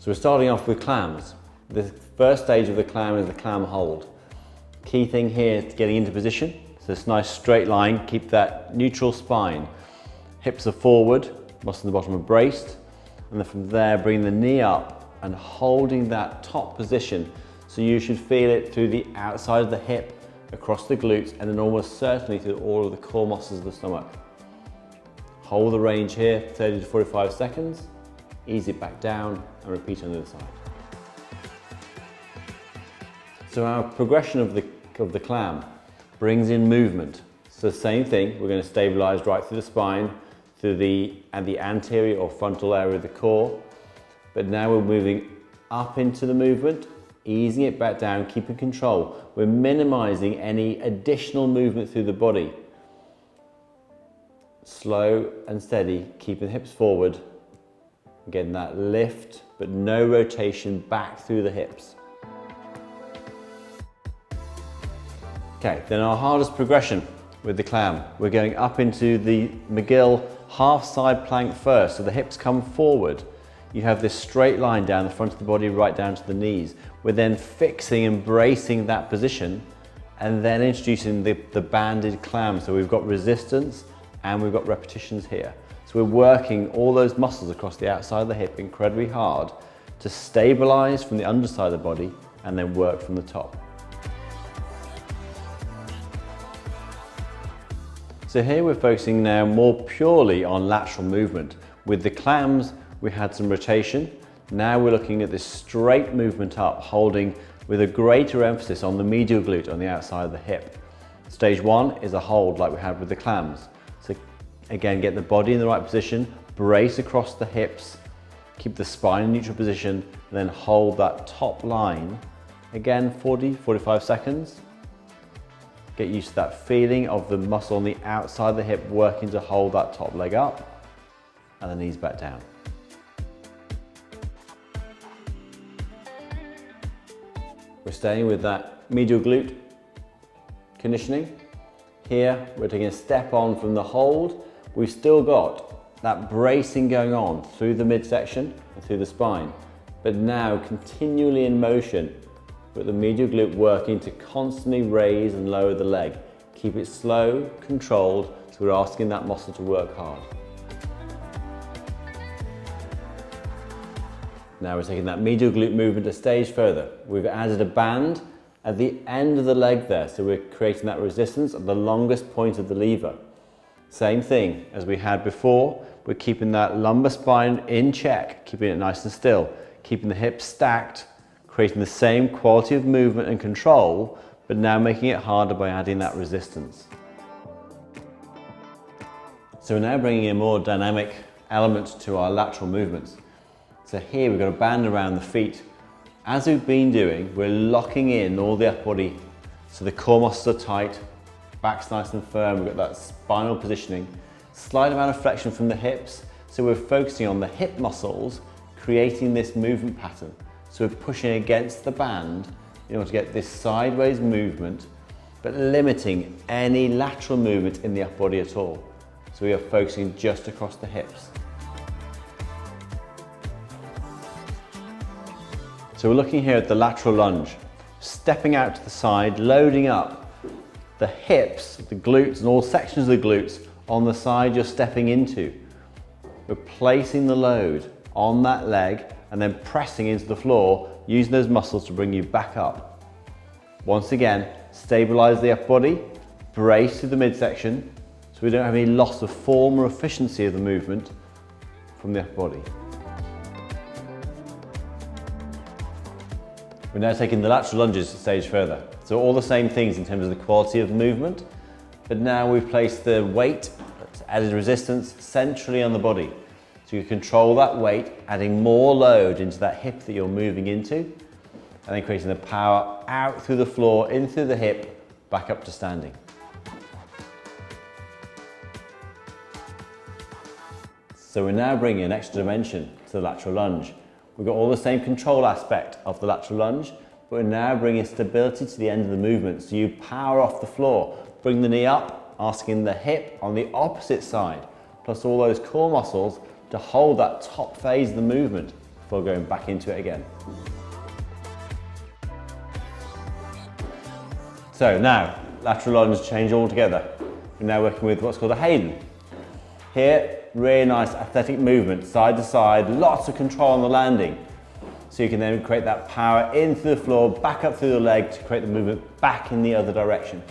So we're starting off with clams. The first stage of the clam is the clam hold. Key thing here is getting into position. So this nice straight line, keep that neutral spine. Hips are forward, muscles in the bottom are braced. And then from there, bring the knee up and holding that top position. So you should feel it through the outside of the hip, across the glutes, and then almost certainly through all of the core muscles of the stomach. Hold the range here, 30 to 45 seconds. Ease it back down and repeat on the other side. So our progression of the clam brings in movement. So same thing, we're going to stabilize right through the spine, through the anterior or frontal area of the core. But now we're moving up into the movement, easing it back down, keeping control. We're minimizing any additional movement through the body. Slow and steady, keeping the hips forward. Getting that lift, but no rotation back through the hips. Okay, then our hardest progression with the clam. We're going up into the McGill half side plank first, so the hips come forward. You have this straight line down the front of the body, right down to the knees. We're then fixing and bracing that position, and then introducing the banded clam. So we've got resistance and we've got repetitions here. So we're working all those muscles across the outside of the hip incredibly hard to stabilize from the underside of the body and then work from the top. So here we're focusing now more purely on lateral movement. With the clams, we had some rotation. Now we're looking at this straight movement up, holding with a greater emphasis on the medial glute on the outside of the hip. Stage one is a hold like we had with the clams. So again, get the body in the right position, brace across the hips, keep the spine in neutral position, and then hold that top line. Again, 40-45 seconds. Get used to that feeling of the muscle on the outside of the hip working to hold that top leg up, and the knees back down. We're staying with that medial glute conditioning. Here, we're taking a step on from the hold. We've still got that bracing going on through the midsection and through the spine, but now continually in motion with the medial glute working to constantly raise and lower the leg. Keep it slow, controlled, so we're asking that muscle to work hard. Now we're taking that medial glute movement a stage further. We've added a band at the end of the leg there, so we're creating that resistance at the longest point of the lever. Same thing as we had before, we're keeping that lumbar spine in check, keeping it nice and still, keeping the hips stacked, creating the same quality of movement and control, but now making it harder by adding that resistance. So we're now bringing in more dynamic elements to our lateral movements. So here we've got a band around the feet. As we've been doing, we're locking in all the upper body, so the core muscles are tight, back's nice and firm, we've got that spinal positioning, slight amount of flexion from the hips, so we're focusing on the hip muscles, creating this movement pattern. So we're pushing against the band in order to get this sideways movement, but limiting any lateral movement in the upper body at all. So we are focusing just across the hips. So we're looking here at the lateral lunge, stepping out to the side, loading up the hips, the glutes, and all sections of the glutes on the side you're stepping into. We're placing the load on that leg and then pressing into the floor, using those muscles to bring you back up. Once again, stabilize the upper body, brace through the midsection, so we don't have any loss of form or efficiency of the movement from the upper body. We're now taking the lateral lunges a stage further. So all the same things in terms of the quality of movement, but now we've placed the weight, added resistance centrally on the body. So you control that weight, adding more load into that hip that you're moving into, and then creating the power out through the floor, in through the hip, back up to standing. So we're now bringing an extra dimension to the lateral lunge. We've got all the same control aspect of the lateral lunge, but we're now bringing stability to the end of the movement. So you power off the floor, bring the knee up, asking the hip on the opposite side, plus all those core muscles to hold that top phase of the movement. before going back into it again. So now, lateral lunge change altogether. We're now working with what's called a Hayden. Here, really nice athletic movement, side to side, lots of control on the landing. So you can then create that power into the floor, back up through the leg to create the movement back in the other direction.